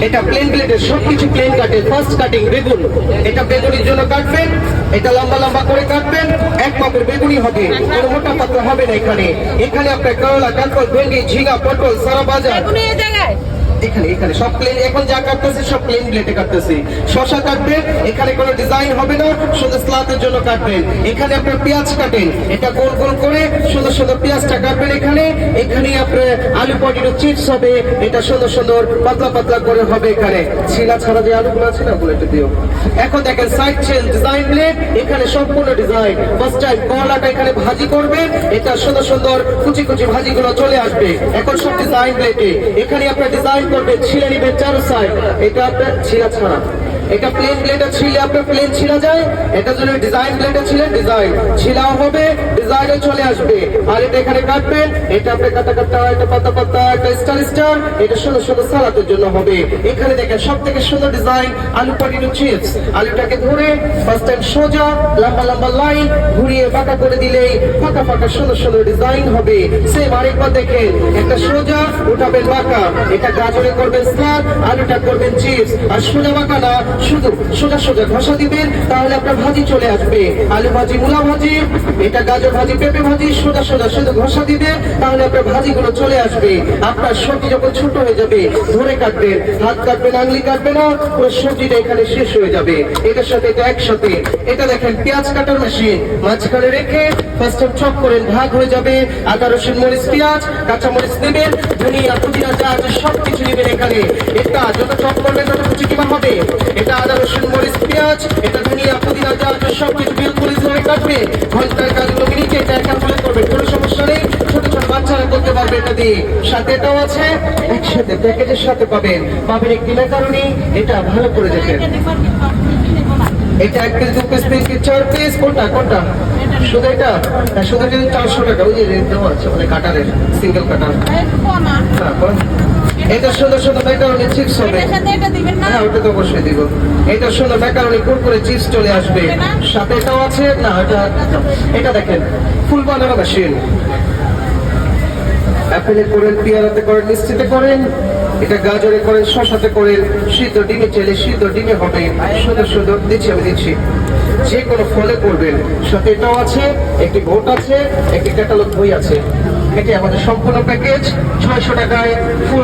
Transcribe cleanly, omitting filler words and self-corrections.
এটা প্লেন প্লেটের সবকিছু প্লেন কাটে। ফার্স্ট কাটিং বেগুন, এটা বেগুনির জন্য কাটবেন, এটা লম্বা লম্বা করে কাটবেন, এক মাপের বেগুনি হবে, কোনো মোটা পাতলা হবে না। এখানে এখানে আপনার করলা, কাঁকরোল, ভেন্ডি, ঝিঙা, পটল, সারা বাজার এখানে এখানে সব প্লেন। এখন যা কাটতেছি সব প্লেন প্লেটে কাটতেছি। শশা কাটবেন, এখানে কোনো ডিজাইন হবে না, শুধু স্লাদের জন্য কাটবেন। এখানে আপনার পেঁয়াজ কাটেন, এটা গোল গোল করে সুন্দর সুন্দর পেঁয়াজটা কাটবেন। এখানে এখানে আপনার আলু পটেটো চিপস হবে, এটা সুন্দর সুন্দর পাতলা পাতলা করে হবে। এখানে ছিলা ছাড়া যে আলুগুলো আছে না ওগুলো একটু দিও। এখন দেখেন সাইড চেন ডিজাইন প্লেট, এখানে সম্পূর্ণ ডিজাইন। ফার্স্ট টাইম কলাটা এখানে ভাজি করবেন, এটা সুন্দর সুন্দর কুচি কুচি ভাজিগুলো চলে আসবে। এখন সব ডিজাইন প্লেটে এখানে আপনার ডিজাইন করবেন, ছিঁড়ে নিবেন চারো সাইড। এটা আপনার ছিঁড়া ছাড়া, এটা প্লেন প্লেটে ছিঁড়লে আপনার প্লেন ছিঁড়া যায়, এটা যদি ডিজাইন প্লেটে ছিলেন ডিজাইন ছিঁড়াও হবে, ডিজাইনও চলে আসবে। আর এটা এখানে কাটবেন, এটা আপনি কাটা কাটা, এটা পাতা পাতা, এটা স্টার স্টার, এটা সুন্দর সুন্দর সালাদের জন্য হবে। এখানে দেখেন সব থেকে সুন্দর ডিজাইন আলু পটেটো চিপস। আলুটাকে ধরে ফার্স্ট টাইম সোজা লম্বা লম্বা লাইন ঘুরিয়ে বাঁকা করে দিলেই ফাঁকা ফাঁকা সুন্দর সুন্দর ডিজাইন হবে। সেম আরেকবার দেখেন, একটা সোজা উঠাবেন বাঁকা, এটা গাজরে করবেন স্লাদ, আলুটা করবেন চিপস। আর সোজা বাঁকা না, শুধু সোজা সোজা ঘষা দিবেন, তাহলে আপনার ভাজি চলে আসবে। আলু ভাজি, মূলা ভাজি, এটা গাজর ভাজি, পেঁপে ভাজি, সোজা সোজা শুধু ঘষা দিবেন, তাহলে আপনার ভাজিগুলো চলে আসবে। আপনার সবজি যখন ছোট হয়ে যাবে ধরে কাটবেন, হাত কাটবেন, আঙুলি কাটবে না, পুরো সবজিটা এখানে শেষ হয়ে যাবে। এটার সাথে এটা একসাথে। এটা দেখেন পেঁয়াজ কাটার মেশিন, মাঝখানে রেখে ফার্স্ট টাইম চপ করেন, ভাগ হয়ে যাবে। আদা রসুন মরিচ পেঁয়াজ কাঁচা মরিচ নেবেন, ধনিয়া পুদিনা যা আছে সবকিছু নেবেন। এখানে এটা যত চপ করবেন তত কুচি কিমা হবে। এটা আদা রসুন মরিচ পেঁয়াজ, এটা ধনিয়া পুদিনা যা আছে সবকিছু বিলকুল ধরে কাটবে। ঘন্টার কাজগুলো মিনিটে এটা একা ফলে করবেন, কোনো সমস্যা নেই। ছোট ছোট বাচ্চারা করতে পারবে এটা দিয়ে। সাথে এটাও আছে, একসাথে প্যাকেজের সাথে পাবেন একটি ম্যাকারনি। এটা ভালো করে দেখেন, এটা 1 পিস 2 পিস 3 পিস 4 পিস, কোনটা কোনটা? শুধু এটা শুধু যদি 400 টাকা, ওই যে দেওয়া আছে মানে কাটারের সিঙ্গেল কাটার। এটা সুন্দর সুন্দর ম্যাকারনি চিপস হবে। হ্যাঁ ওটা তো অবশ্যই দিব। এটা সুন্দর ম্যাকারনি কুরকুরে চিপস চলে আসবে। সাথে এটাও আছে না, এটা দেখেন ফুল বানানো মেশিন। অ্যাপেলে করেন, পেয়ারাতে করেন, মিষ্টিতে করেন, এটা গাজরে করেন, শসাতে করেন, সিদ্ধ ডিমে চাইলে সিদ্ধ ডিমে হবে। সুন্দর সুন্দর দিচ্ছি, আমি দিচ্ছি। যে কোনো ফলে করবেন। সাথে এটাও আছে, একটি ভোট আছে, একটি ক্যাটালগ বই আছে। এটি আমাদের সম্পূর্ণ প্যাকেজ 600 টাকায় ফুল